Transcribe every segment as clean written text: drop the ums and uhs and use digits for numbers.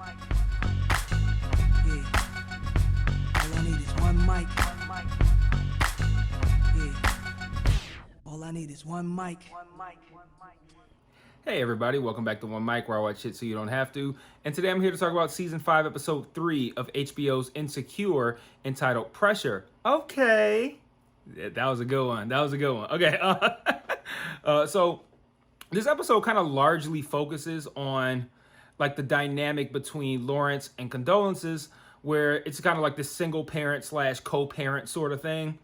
Yeah. All I need is one mic. Yeah. All I need is one mic. Hey everybody, welcome back to One Mic, where I watch shit so you don't have to. And today I'm here to talk about Season 5, Episode 3 of HBO's Insecure, entitled Pressure. Okay. Yeah, that was a good one. Okay. So this episode kind of largely focuses on like the dynamic between Lawrence and Condolences, where it's kind of like this single parent slash co-parent sort of thing.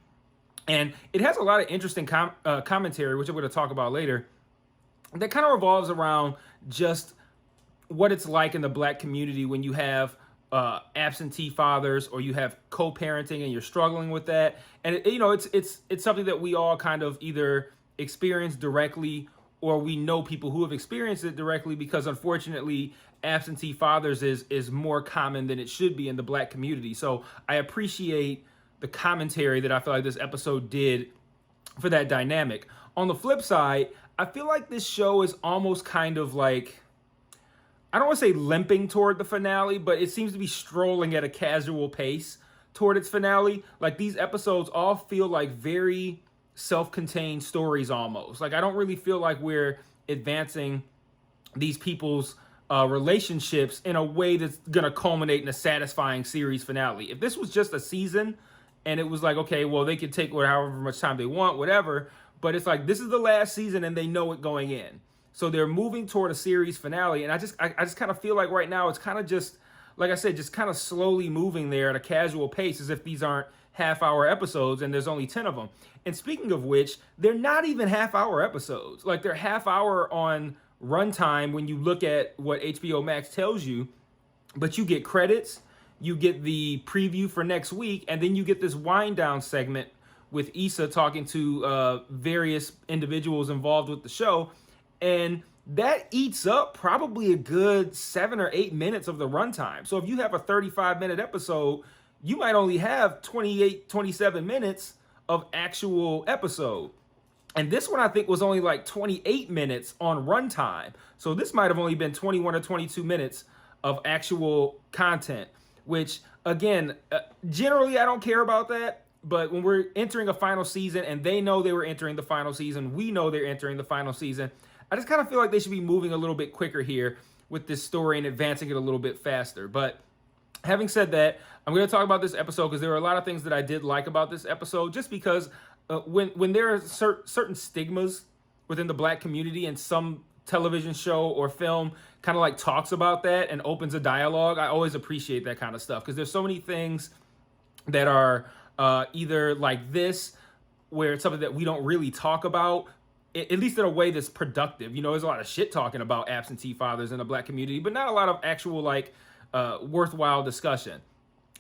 And it has a lot of interesting commentary, which I'm going to talk about later, that kind of revolves around just what it's like in the black community when you have absentee fathers or you have co-parenting and you're struggling with that. And it's something that we all kind of either experience directly or we know people who have experienced it directly, because unfortunately absentee fathers is more common than it should be in the black community. So I appreciate the commentary that I feel like this episode did for that dynamic. On the flip side, I feel like this show is almost kind of like, I don't want to say limping toward the finale, but it seems to be strolling at a casual pace toward its finale. Like, these episodes all feel like very self-contained stories almost. Like, I don't really feel like we're advancing these people's relationships in a way that's going to culminate in a satisfying series finale. If this was just a season and it was like, okay, well, they could take however much time they want, whatever. But it's like, this is the last season and they know it going in. So they're moving toward a series finale. And I just kind of feel like right now it's kind of just, like I said, just kind of slowly moving there at a casual pace, as if these aren't half-hour episodes and there's only 10 of them. And speaking of which, they're not even half-hour episodes. Like, they're half-hour on runtime when you look at what HBO Max tells you. But you get credits, you get the preview for next week, and then you get this wind-down segment with Issa talking to various individuals involved with the show. And that eats up probably a good 7 or 8 minutes of the runtime. So if you have a 35-minute episode, you might only have 28, 27 minutes of actual episode. And this one, I think, was only like 28 minutes on runtime. So this might have only been 21 or 22 minutes of actual content, which, again, generally I don't care about that. But when we're entering a final season and they know they were entering the final season, we know they're entering the final season, I just kind of feel like they should be moving a little bit quicker here with this story and advancing it a little bit faster. But having said that, I'm going to talk about this episode because there are a lot of things that I did like about this episode, just because when there are certain stigmas within the black community and some television show or film kind of like talks about that and opens a dialogue, I always appreciate that kind of stuff, because there's so many things that are either like this, where it's something that we don't really talk about, at least in a way that's productive. You know, there's a lot of shit talking about absentee fathers in the black community, but not a lot of actual like worthwhile discussion.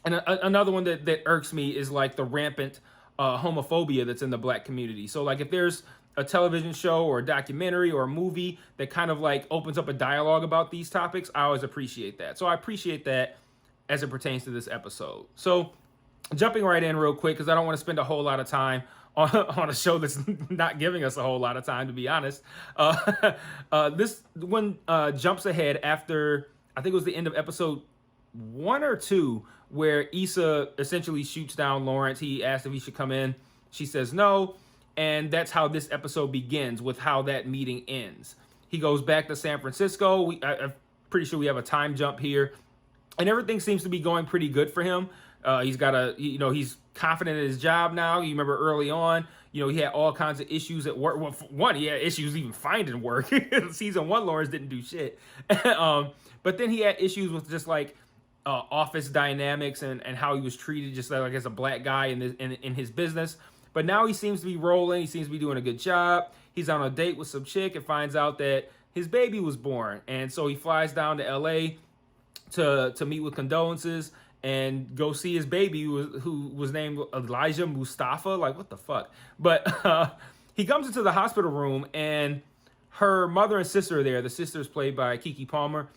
And another one that irks me is like the rampant homophobia that's in the black community. So like, if there's a television show or a documentary or a movie that kind of like opens up a dialogue about these topics, I always appreciate that. So I appreciate that as it pertains to this episode. So jumping right in real quick, because I don't want to spend a whole lot of time on a show that's not giving us a whole lot of time, to be honest. This one jumps ahead after, I think it was the end of episode 1 or 2, where Issa essentially shoots down Lawrence. He asked if he should come in. She says no. And that's how this episode begins, with how that meeting ends. He goes back to San Francisco. I'm pretty sure we have a time jump here. And everything seems to be going pretty good for him. He's got he's confident in his job now. You remember early on, he had all kinds of issues at work. Well, one, he had issues even finding work. Season 1, Lawrence didn't do shit. But then he had issues with just like office dynamics and how he was treated just like as a black guy in his business. But now he seems to be rolling. He seems to be doing a good job. He's on a date with some chick and finds out that his baby was born. And so he flies down to LA to meet with Condolences and go see his baby, who was named Elijah Mustafa. Like, what the fuck? But he comes into the hospital room, and her mother and sister are there. The sister is played by Keke Palmer.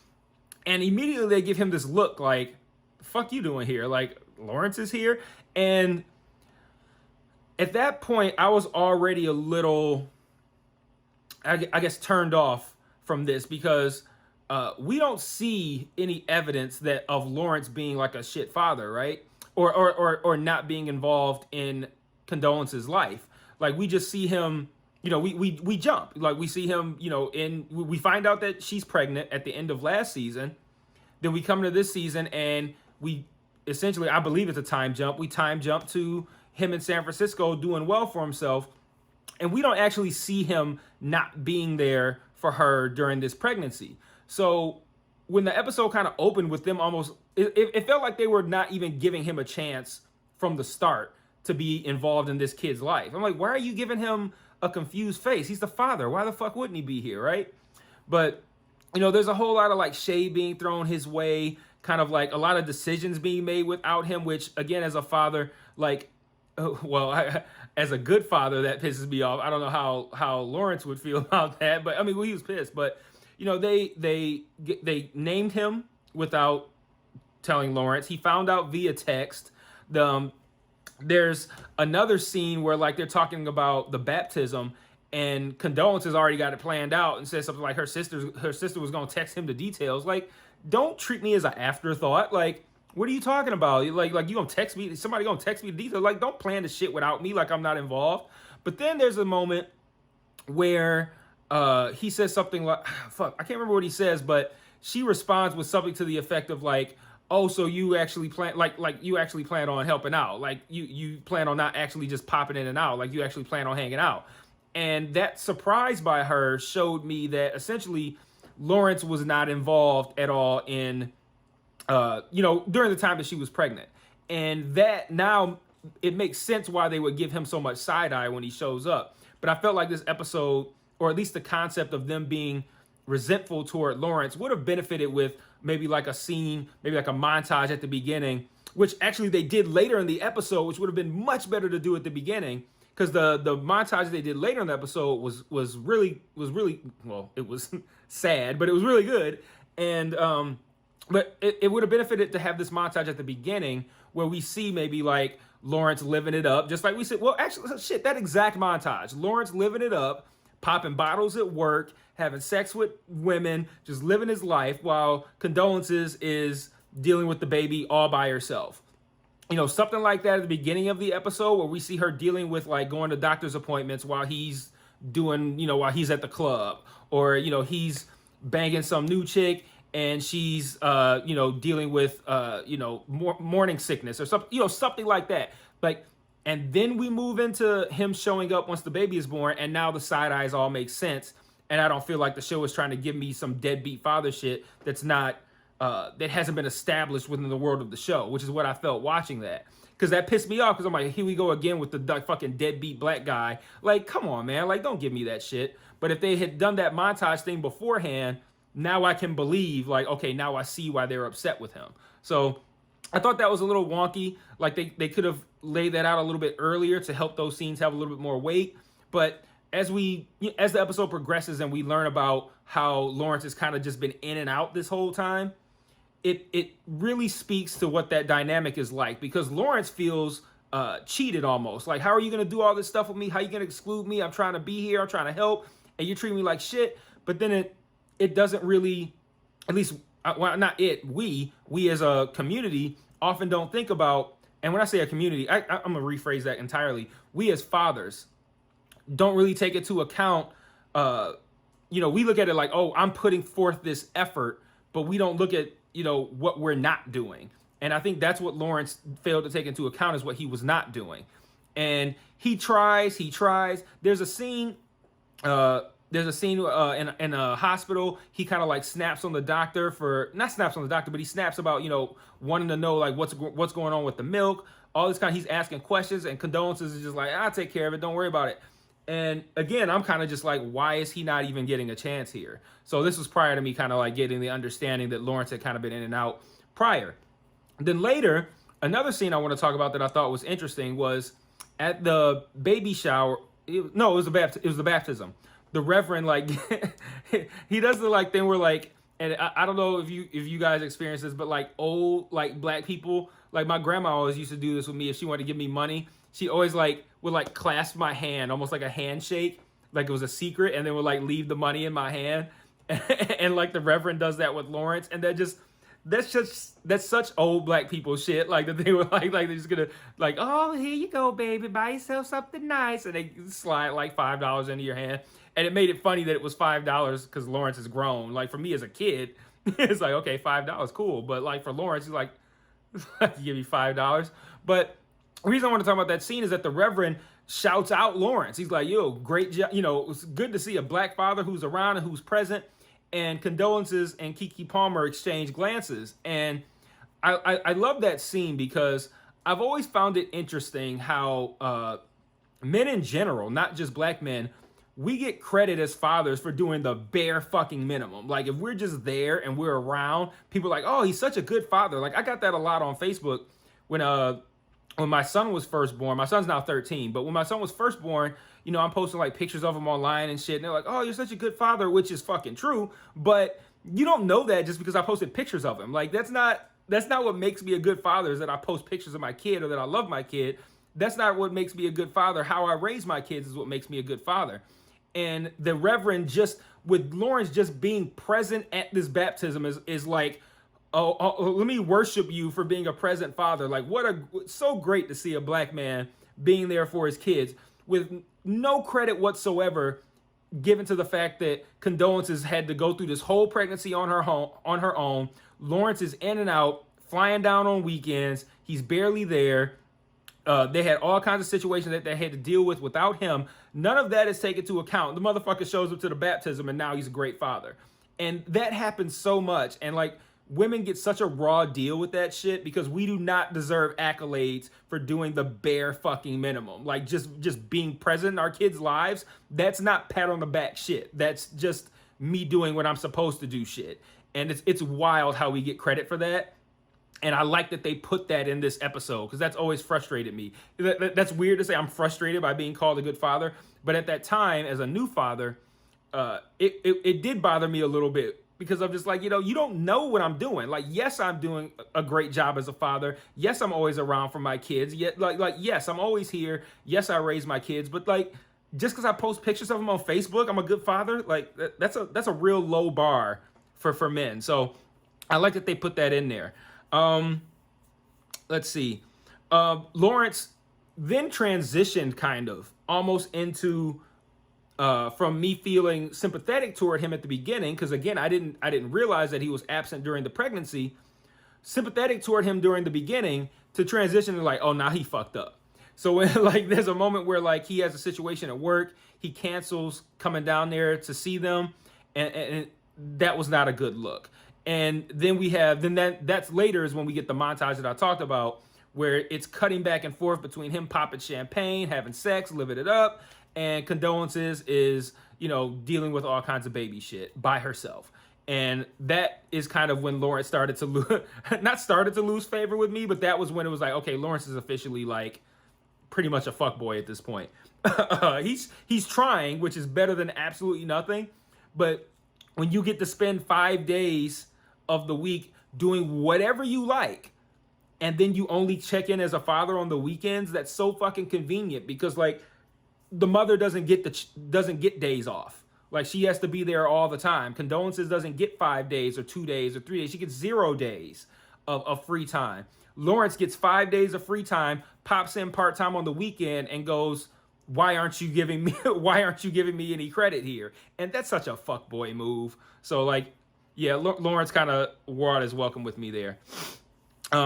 And immediately they give him this look like, the fuck you doing here? Like, Lawrence is here? And at that point, I was already a little, I guess, turned off from this, because we don't see any evidence that of Lawrence being like a shit father, right? Or not being involved in Condolence's life. Like we just see him, we jump. Like we see him, we find out that she's pregnant at the end of last season. Then we come to this season and we essentially, I believe it's a time jump. We time jump to him in San Francisco doing well for himself. And we don't actually see him not being there for her during this pregnancy. So when the episode kind of opened with them almost, it felt like they were not even giving him a chance from the start to be involved in this kid's life. I'm like, why are you giving him a confused face? He's the father. Why the fuck wouldn't he be here, right? But, there's a whole lot of like shade being thrown his way, kind of like a lot of decisions being made without him, which again, as a father, like, as a good father, that pisses me off. I don't know how Lawrence would feel about that, but I mean, he was pissed. But they named him without telling Lawrence. He found out via text. There's another scene where like they're talking about the baptism, and Condolence has already got it planned out and says something like her sister was gonna text him the details. Like, don't treat me as an afterthought. Like, what are you talking about? Like you gonna text me? Somebody gonna text me the details? Like, don't plan the shit without me. Like I'm not involved. But then there's a moment where he says something like, "Fuck," I can't remember what he says, but she responds with something to the effect of like, "Oh, so you actually plan like you actually plan on helping out? Like you plan on not actually just popping in and out? Like you actually plan on hanging out?" And that surprise by her showed me that essentially Lawrence was not involved at all in, during the time that she was pregnant. And that now it makes sense why they would give him so much side eye when he shows up. But I felt like this episode, or at least the concept of them being resentful toward Lawrence, would have benefited with maybe like a scene, maybe like a montage at the beginning, which actually they did later in the episode, which would have been much better to do at the beginning. Because the montage they did later in the episode was really well, it was sad, but it was really good. And but it would have benefited to have this montage at the beginning where we see maybe like Lawrence living it up, just like we said. Well, actually, shit, that exact montage, Lawrence living it up, popping bottles at work, having sex with women, just living his life, while Condolences is dealing with the baby all by herself. Something like that at the beginning of the episode where we see her dealing with like going to doctor's appointments while he's doing, while he's at the club, or, he's banging some new chick and she's, dealing with, morning sickness or something, something like that. Like, and then we move into him showing up once the baby is born, and now the side eyes all make sense. And I don't feel like the show is trying to give me some deadbeat father shit that's not, that hasn't been established within the world of the show, which is what I felt watching that. Because that pissed me off, because I'm like, here we go again with the fucking deadbeat black guy. Like, come on, man. Like, don't give me that shit. But if they had done that montage thing beforehand, now I can believe, like, okay, now I see why they were upset with him. So I thought that was a little wonky. Like, they could have laid that out a little bit earlier to help those scenes have a little bit more weight. But as the episode progresses and we learn about how Lawrence has kind of just been in and out this whole time, it really speaks to what that dynamic is like, because Lawrence feels cheated almost. Like, how are you going to do all this stuff with me? How are you going to exclude me? I'm trying to be here. I'm trying to help. And you're treating me like shit. But then it doesn't really, at least, well, not it, we as a community often don't think about, and when I say a community, I'm going to rephrase that entirely. We as fathers don't really take into account, we look at it like, oh, I'm putting forth this effort, but we don't look at, what we're not doing. And I think that's what Lawrence failed to take into account, is what he was not doing. And he tries. There's a scene in a hospital. He kind of like snaps on the doctor not snaps on the doctor, but he snaps about, wanting to know like what's going on with the milk, all this he's asking questions, and Condolences is just like, I'll take care of it. Don't worry about it. And again, I'm kind of just like, why is he not even getting a chance here? So this was prior to me kind of like getting the understanding that Lawrence had kind of been in and out prior. Then later, another scene I want to talk about that I thought was interesting was at the baby shower. It was the baptism. The Reverend, like, he does the like thing where like, and I don't know if you guys experience this, but like old like black people, like my grandma always used to do this with me. If she wanted to give me money, she always like would like clasp my hand, almost like a handshake, like it was a secret, and then would like leave the money in my hand. and like the Reverend does that with Lawrence, and that's such old black people shit. Like that they were like they're just gonna like, oh, here you go, baby, buy yourself something nice, and they slide like $5 into your hand. And it made it funny that it was $5 because Lawrence is grown. Like for me as a kid, it's like, okay, $5, cool. But like for Lawrence, he's like, you give me $5. But the reason I want to talk about that scene is that the Reverend shouts out Lawrence. He's like, yo, great job. You know, it's good to see a black father who's around and who's present. And Condolences and Kiki Palmer exchange glances. And I love that scene because I've always found it interesting how men in general, not just black men, we get credit as fathers for doing the bare fucking minimum. Like if we're just there and we're around, people are like, oh, he's such a good father. Like I got that a lot on Facebook when my son was first born. My son's now 13, but when my son was first born, you know, I'm posting like pictures of him online and shit. And they're like, oh, you're such a good father, which is fucking true. But you don't know that just because I posted pictures of him. Like that's not what makes me a good father is that I post pictures of my kid or that I love my kid. That's not what makes me a good father. How I raise my kids is what makes me a good father. And the Reverend just with Lawrence just being present at this baptism is like, oh, let me worship you for being a present father. Like so great to see a black man being there for his kids with no credit whatsoever given to the fact that Condolences had to go through this whole pregnancy on her own. Lawrence is in and out, flying down on weekends. He's barely there. They had all kinds of situations that they had to deal with without him. None of that is taken into account. The motherfucker shows up to the baptism and now he's a great father. And that happens so much. And like women get such a raw deal with that shit because we do not deserve accolades for doing the bare fucking minimum. Like just being present in our kids' lives. That's not pat on the back shit. That's just me doing what I'm supposed to do shit. And it's wild how we get credit for that. And I like that they put that in this episode because that's always frustrated me. That's weird to say I'm frustrated by being called a good father. But at that time, as a new father, it did bother me a little bit because I'm just like, you know, you don't know what I'm doing. Like, yes, I'm doing a great job as a father. Yes, I'm always around for my kids. Yet, yes, I'm always here. Yes, I raise my kids. But like, just because I post pictures of them on Facebook, I'm a good father. Like, that's a real low bar for men. So I like that they put that in there. Let's see. Lawrence then transitioned kind of almost into from me feeling sympathetic toward him at the beginning, because again, I didn't realize that he was absent during the pregnancy. Sympathetic toward him during the beginning to transition to like, oh, now he fucked up. So when like there's a moment where like he has a situation at work, he cancels coming down there to see them, and that was not a good look. And then that's later is when we get the montage that I talked about, where it's cutting back and forth between him popping champagne, having sex, living it up, and Condolences is, you know, dealing with all kinds of baby shit by herself. And that is kind of when Lawrence started to not started to lose favor with me, but that was when it was like, okay, Lawrence is officially like pretty much a fuckboy at this point. He's trying, which is better than absolutely nothing. But when you get to spend 5 days of the week doing whatever you like, and then you only check in as a father on the weekends, that's so fucking convenient because like the mother doesn't get days off. Like she has to be there all the time. Condolences doesn't get 5 days or 2 days or 3 days. She gets 0 days of free time. Lawrence gets 5 days of free time, pops in part-time on the weekend and goes, why aren't you giving me any credit here? And that's such a fuckboy move. So like, yeah, Lawrence kind of wore out his welcome with me there.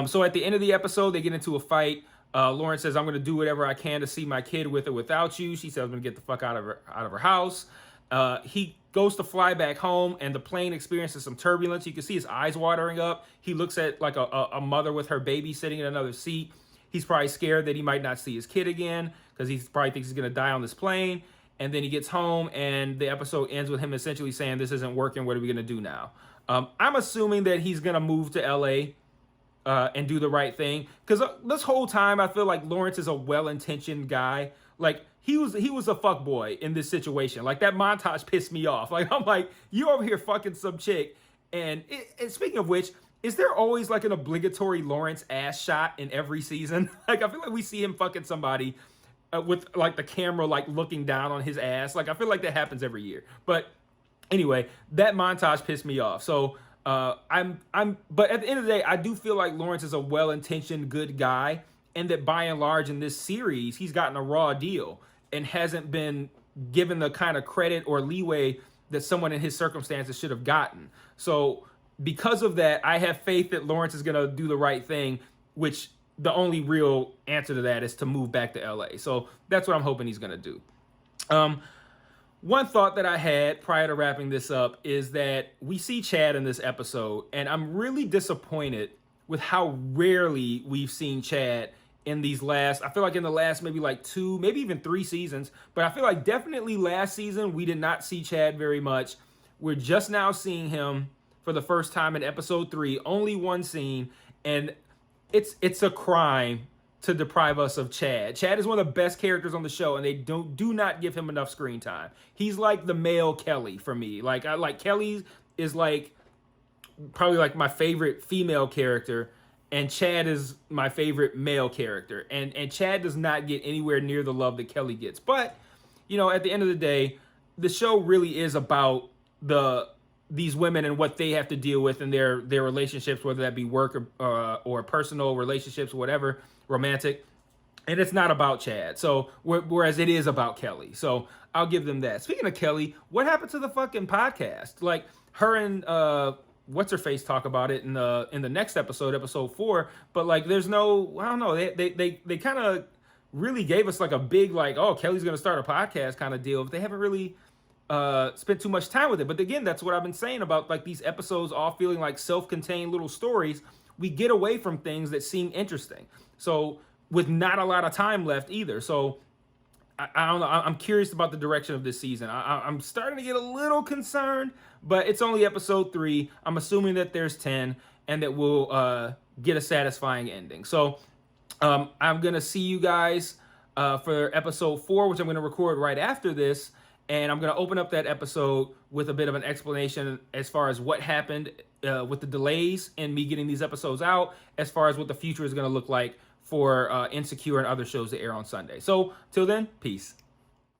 So at the end of the episode, they get into a fight. Lawrence says, I'm going to do whatever I can to see my kid with or without you. She says, I'm going to get the fuck out of her house. He goes to fly back home, and the plane experiences some turbulence. You can see his eyes watering up. He looks at like a mother with her baby sitting in another seat. He's probably scared that he might not see his kid again because he probably thinks he's going to die on this plane. And then he gets home, and the episode ends with him essentially saying, this isn't working. What are we going to do now? I'm assuming that he's going to move to L.A., and do the right thing. Because this whole time, I feel like Lawrence is a well-intentioned guy. Like, he was a fuckboy in this situation. Like, that montage pissed me off. Like, I'm like, you over here fucking some chick. And speaking of which, is there always, like, an obligatory Lawrence ass shot in every season? Like, I feel like we see him fucking somebody with, like, the camera, like, looking down on his ass. Like, I feel like that happens every year. But Anyway, that montage pissed me off. So but at the end of the day, I do feel like Lawrence is a well-intentioned, good guy, and that by and large in this series, he's gotten a raw deal and hasn't been given the kind of credit or leeway that someone in his circumstances should have gotten. So because of that, I have faith that Lawrence is gonna do the right thing, which the only real answer to that is to move back to LA. So that's what I'm hoping he's gonna do. One thought that I had prior to wrapping this up is that we see Chad in this episode, and I'm really disappointed with how rarely we've seen Chad in these last, I feel like in the last maybe like 2, maybe even 3 seasons, but I feel like definitely last season we did not see Chad very much. We're just now seeing him for the first time in episode 3, only one scene, and it's a crime to deprive us of Chad. Chad is one of the best characters on the show, and they do not give him enough screen time. He's like the male Kelly for me. Like Kelly is like probably like my favorite female character, and Chad is my favorite male character. And Chad does not get anywhere near the love that Kelly gets. But, you know, at the end of the day, the show really is about these women and what they have to deal with in their relationships, whether that be work or personal relationships, whatever, romantic. And it's not about Chad. So whereas it is about Kelly. So I'll give them that. Speaking of Kelly, what happened to the fucking podcast? Like her and what's her face talk about it in the next episode 4. But like there's no, I don't know. They kind of really gave us like a big like, oh, Kelly's gonna start a podcast kind of deal. But they haven't really spent too much time with it. But again, that's what I've been saying about like these episodes all feeling like self-contained little stories. We get away from things that seem interesting. So with not a lot of time left either. So I don't know. I'm curious about the direction of this season. I'm starting to get a little concerned, but it's only episode 3. I'm assuming that there's 10 and that we'll get a satisfying ending. So I'm going to see you guys for episode 4, which I'm going to record right after this. And I'm going to open up that episode with a bit of an explanation as far as what happened with the delays in me getting these episodes out, as far as what the future is going to look like for Insecure and other shows that air on Sunday. So till then, peace.